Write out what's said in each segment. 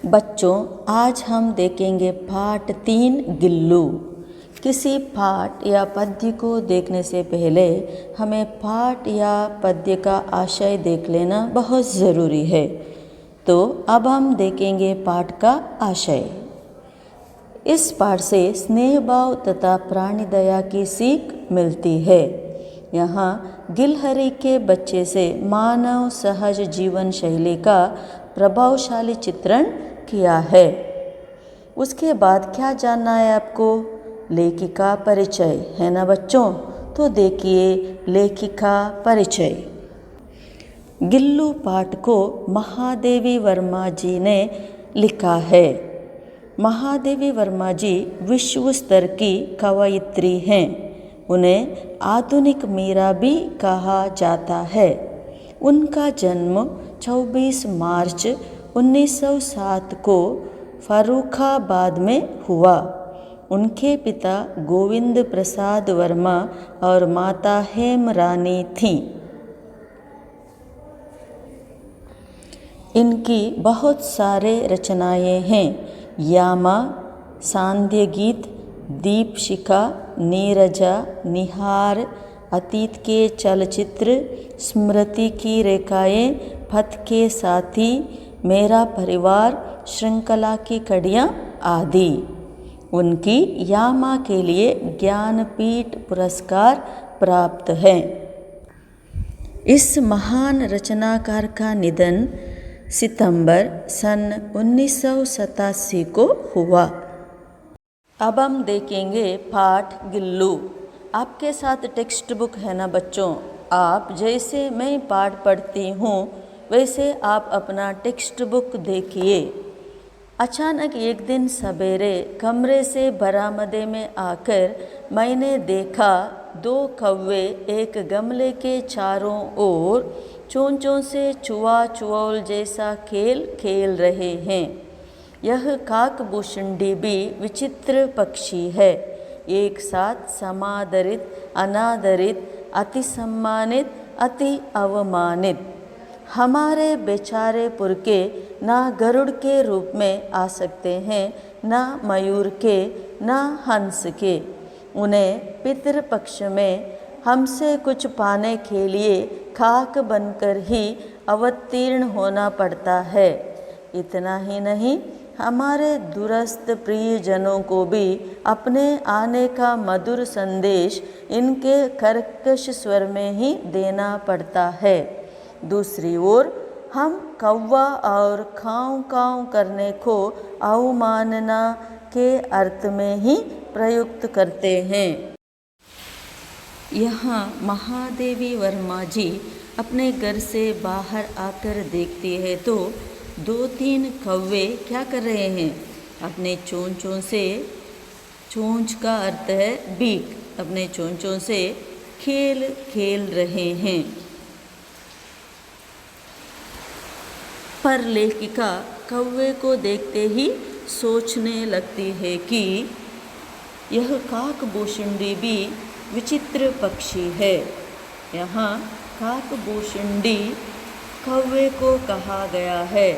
बच्चों, आज हम देखेंगे पाठ 3 गिल्लू। किसी पाठ या पद्य को देखने से पहले हमें पाठ या पद्य का आशय देख लेना बहुत ज़रूरी है। तो अब हम देखेंगे पाठ का आशय। इस पाठ से स्नेह भाव तथा प्राणी दया की सीख मिलती है। यहाँ गिलहरी के बच्चे से मानव सहज जीवन शैली का प्रभावशाली चित्रण किया है। उसके बाद क्या जानना है आपको? लेखिका परिचय है ना बच्चों? तो देखिए लेखिका परिचय। गिल्लू पाठ को महादेवी वर्मा जी ने लिखा है। महादेवी वर्मा जी विश्व स्तर की कवयित्री हैं। उन्हें आधुनिक मीरा भी कहा जाता है। उनका जन्म 24 मार्च 1907 को फर्रुखाबाद में हुआ। उनके पिता गोविंद प्रसाद वर्मा और माता हेमरानी थीं। इनकी बहुत सारे रचनाएं हैं। यामा, सांध्य गीत, दीपशिखा, नीरजा, निहार, अतीत के चलचित्र, स्मृति की रेखाएं, पथ के साथी, मेरा परिवार, श्रृंखला की कड़ियाँ आदि। उनकी यामा के लिए ज्ञानपीठ पुरस्कार प्राप्त है। इस महान रचनाकार का निधन सितंबर सन 1987 को हुआ। अब हम देखेंगे पाठ गिल्लू। आपके साथ टेक्स्ट बुक है ना बच्चों? आप जैसे मैं पाठ पढ़ती हूँ वैसे आप अपना टेक्स्ट बुक देखिए। अचानक एक दिन सवेरे कमरे से बरामदे में आकर मैंने देखा 2 कौवे एक गमले के चारों ओर चोंचों से चुआ चुओल जैसा खेल खेल रहे हैं। यह काकभूषुंडी भी विचित्र पक्षी है। एक साथ समादरित, अनादरित, अति सम्मानित, अति अवमानित। हमारे बेचारे पुरके ना गरुड़ के रूप में आ सकते हैं, ना मयूर के, ना हंस के। उन्हें पितृपक्ष में हमसे कुछ पाने के लिए खाक बनकर ही अवतीर्ण होना पड़ता है। इतना ही नहीं, हमारे दूरस्थ प्रियजनों को भी अपने आने का मधुर संदेश इनके कर्कश स्वर में ही देना पड़ता है। दूसरी ओर हम कौवा और काँव काँव करने को अवमानना के अर्थ में ही प्रयुक्त करते हैं। यहाँ महादेवी वर्मा जी अपने घर से बाहर आकर देखती है तो 2-3 कौवे क्या कर रहे हैं? अपने चोंचों से, चोंच का अर्थ है बीक, अपने चोंचों से खेल खेल रहे हैं। पर लेखिका कौवे को देखते ही सोचने लगती है कि यह काकभूषुंडी भी विचित्र पक्षी है। यहाँ काकभूषुंडी कौवे को कहा गया है।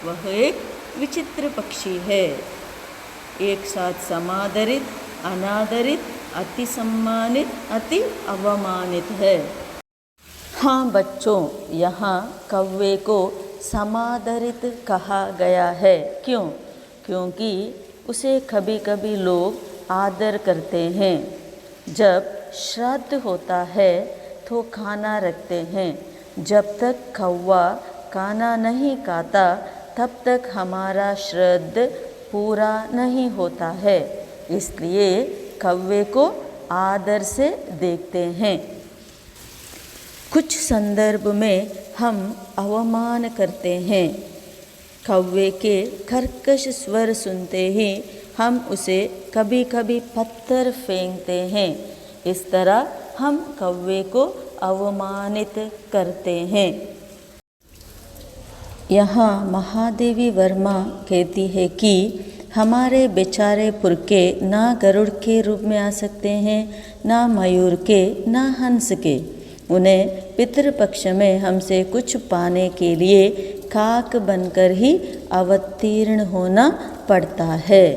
वह एक विचित्र पक्षी है। एक साथ समादरित, अनादरित, अति सम्मानित, अति अवमानित है। हाँ बच्चों, यहाँ कौवे को समादरित कहा गया है। क्यों? क्योंकि उसे कभी कभी लोग आदर करते हैं। जब श्राद्ध होता है तो खाना रखते हैं। जब तक कौवा खाना नहीं खाता तब तक हमारा श्राद्ध पूरा नहीं होता है। इसलिए कौवे को आदर से देखते हैं। कुछ संदर्भ में हम अवमान करते हैं। कौवे के कर्कश स्वर सुनते ही हम उसे कभी कभी पत्थर फेंकते हैं। इस तरह हम कौवे को अवमानित करते हैं। यहाँ महादेवी वर्मा कहती है कि हमारे बेचारे पुरके ना गरुड़ के रूप में आ सकते हैं, ना मयूर के, ना हंस के। उन्हें पितृपक्ष में हमसे कुछ पाने के लिए काक बनकर ही अवतीर्ण होना पड़ता है।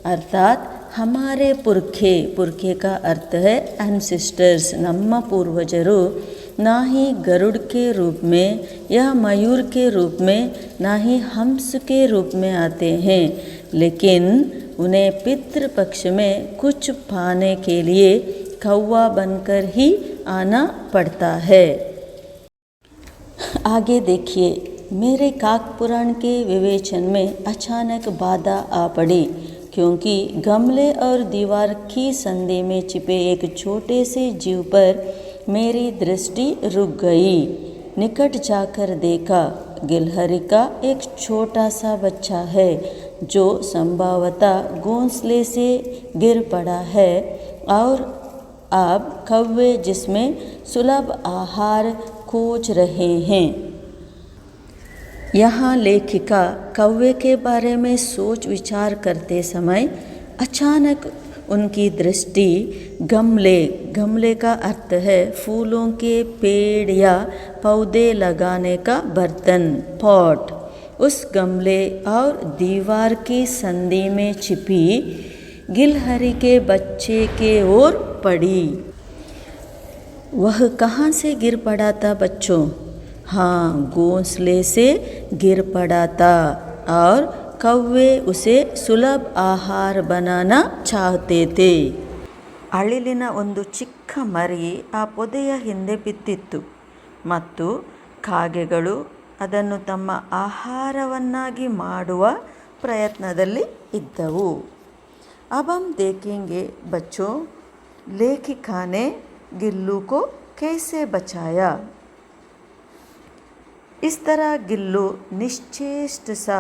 अर्थात हमारे पुरखे का अर्थ है एंसेस्टर्स, ನಮ್ಮ पूर्वजರು ना ही गरुड़ के रूप में या मयूर के रूप में, ना ही हंस के रूप में आते हैं, लेकिन उन्हें पितृपक्ष में कुछ पाने के लिए कौवा बनकर ही आना पड़ता है। आगे देखिए, मेरे काक पुराण के विवेचन में अचानक बाधा आ पड़ी, क्योंकि गमले और दीवार की संधि में छिपे एक छोटे से जीव पर मेरी दृष्टि रुक गई। निकट जाकर देखा, गिलहरी का एक छोटा सा बच्चा है जो संभवतः घोंसले से गिर पड़ा है, और अब कौवे जिसमें सुलभ आहार खोज रहे हैं। यहाँ लेखिका कौवे के बारे में सोच विचार करते समय अचानक उनकी दृष्टि गमले का अर्थ है फूलों के पेड़ या पौधे लगाने का बर्तन, पॉट, उस गमले और दीवार की संधि में छिपी गिलहरी के बच्चे के ओर पड़ी। वह कहाँ से गिर पड़ा था बच्चों? हाँ, घोंसले से गिर पड़ा था, और कौवे उसे ಸುಲಭ ಆಹಾರ बनाना चाहते थे। ಅಳಿಲಿನ ಒಂದು ಚಿಕ್ಕ ಮರಿ ಆ ಪೊದೆಯ ಹಿಂದೆ ಬಿದ್ದಿತ್ತು ಮತ್ತು ಕಾಗೆಗಳು ಅದನ್ನು ತಮ್ಮ ಆಹಾರವನ್ನಾಗಿ ಮಾಡುವ ಪ್ರಯತ್ನದಲ್ಲಿ ಇದ್ದವು। अब हम देखेंगे बच्चों, लेखिका ने गिल्लू को कैसे बचाया। इस तरह गिल्लू निश्चेष्ट सा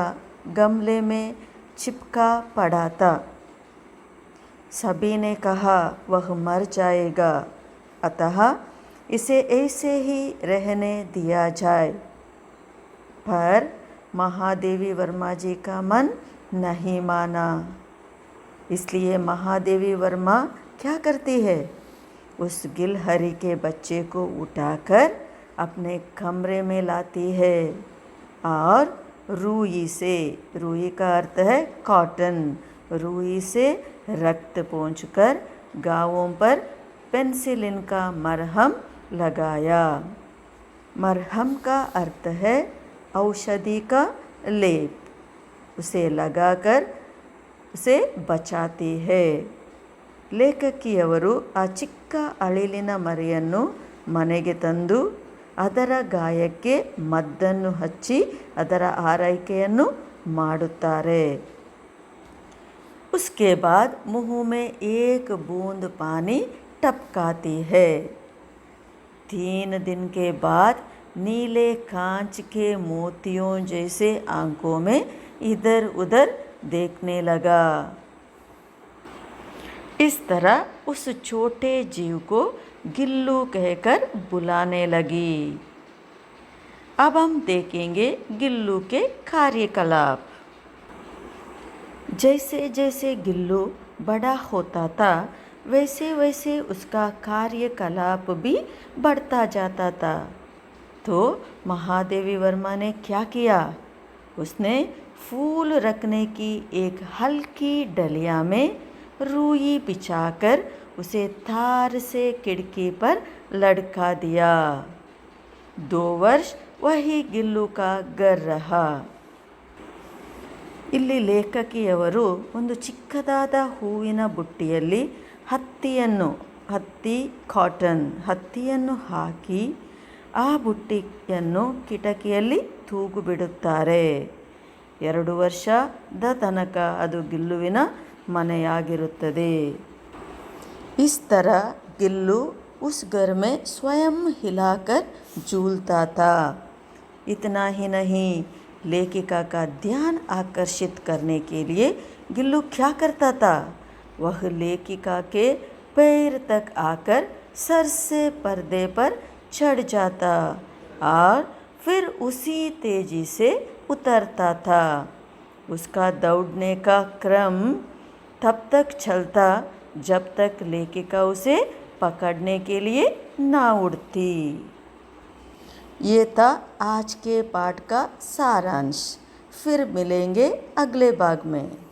गमले में चिपका पड़ा था। सभी ने कहा वह मर जाएगा, अतः इसे ऐसे ही रहने दिया जाए, पर महादेवी वर्मा जी का मन नहीं माना। इसलिए महादेवी वर्मा क्या करती है, उस गिलहरी के बच्चे को उठाकर अपने कमरे में लाती है और रुई का अर्थ है कॉटन, रुई से रक्त पोंछकर घावों पर पेनिसिलिन का मरहम लगाया। मरहम का अर्थ है औषधि का लेप, उसे लगाकर उसे बचाती है। ಲೇಖಕಿಯವರು ಆ ಚಿಕ್ಕ ಅಳಿಲಿನ ಮರಿಯನ್ನು ಮನೆಗೆ ತಂದು ಅದರ ಗಾಯಕ್ಕೆ ಮದ್ದನ್ನು ಹಚ್ಚಿ ಅದರ ಆರೈಕೆಯನ್ನು ಮಾಡುತ್ತಾರೆ। उसके बाद मुंह में एक बूंद पानी टपकाती है। 3 दिन के बाद नीले कांच के मोतियों जैसे आंखों में इधर उधर देखने लगा। इस तरह उस छोटे जीव को गिल्लू कहकर बुलाने लगी। अब हम देखेंगे गिल्लू के कार्यकलाप। जैसे जैसे गिल्लू बड़ा होता था, वैसे वैसे उसका कार्यकलाप भी बढ़ता जाता था। तो महादेवी वर्मा ने क्या किया, उसने फूल रखने की एक हल्की डलिया में रुई बिछाकर उसे तार से खिड़की पर लटका दिया। 2 वर्ष वही गिल्लू का घर रहा। ಇಲ್ಲಿ ಲೇಖಕಿಯವರು ಒಂದು ಚಿಕ್ಕದಾದ ಹೂವಿನ ಬುಟ್ಟಿಯಲ್ಲಿ ಹತ್ತಿಯನ್ನು ಹಾಕಿ ಆ ಬುಟ್ಟಿಯನ್ನು ಕಿಟಕಿಯಲ್ಲಿ ತೂಗು ಬಿಡುತ್ತಾರೆ। 2 ವರ್ಷದ ತನಕ ಅದು ಗಿಲ್ಲುವಿನ ಮನೆಯಾಗಿರುತ್ತದೆ। इस तरह गिल्लू उस घर में स्वयं हिलाकर झूलता था। इतना ही नहीं, लेखिका का ध्यान आकर्षित करने के लिए गिल्लू क्या करता था, वह लेखिका के पैर तक आकर सर से पर्दे पर चढ़ जाता और फिर उसी तेजी से उतरता था। उसका दौड़ने का क्रम तब तक चलता जब तक लेखिका उसे पकड़ने के लिए ना उड़ती। ये था आज के पाठ का सारांश। फिर मिलेंगे अगले भाग में।